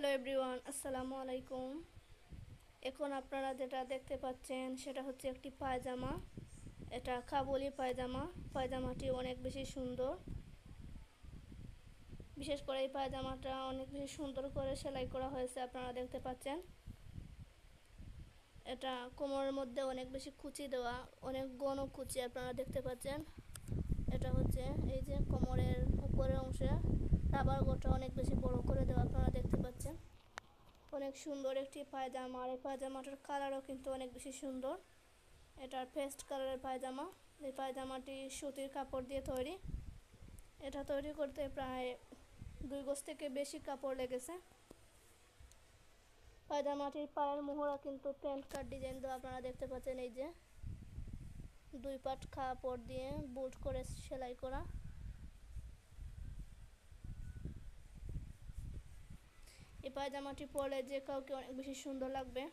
Hello everyone, আসসালামু আলাইকুম। এখন আপনারা যেটা দেখতে পাচ্ছেন সেটা হচ্ছে একটি পায়জামা। এটা কাবুলি পায়জামা। পায়জামাটি অনেক বেশি সুন্দর। বিশেষ করে এই পায়জামাটা অনেক বেশি সুন্দর করে সেলাই করা হয়েছে, আপনারা দেখতে পাচ্ছেন। এটা কোমরের মধ্যে অনেক বেশি কুচি দেওয়া, অনেক ঘন কুচি আপনারা দেখতে পাচ্ছেন। এটা হচ্ছে এই যে কোমরের উপরের অংশে রাবার গোটা অনেক বেশি বড় করে দেওয়া, আপনারা দেখতে পাচ্ছেন। অনেক সুন্দর একটি পায়জামা, আর এই পায়জামাটার কালারও কিন্তু অনেক বেশি সুন্দর। এটার পেস্ট কালারের পায়জামা। এই পায়জামাটি সুতির কাপড় দিয়ে তৈরি। এটা তৈরি করতে প্রায় 2 গজ থেকে বেশি কাপড় লেগেছে। পায়জামাটির পায়ের মোহরা কিন্তু প্যান্ট কাট ডিজাইন দেওয়া, আপনারা দেখতে পাচ্ছেন। এই যে 2 পাট কাপড় দিয়ে বোল্ট করে সেলাই করা। এই পায়জামাটি পরলে যে কাউকে অনেক বেশি সুন্দর লাগবে।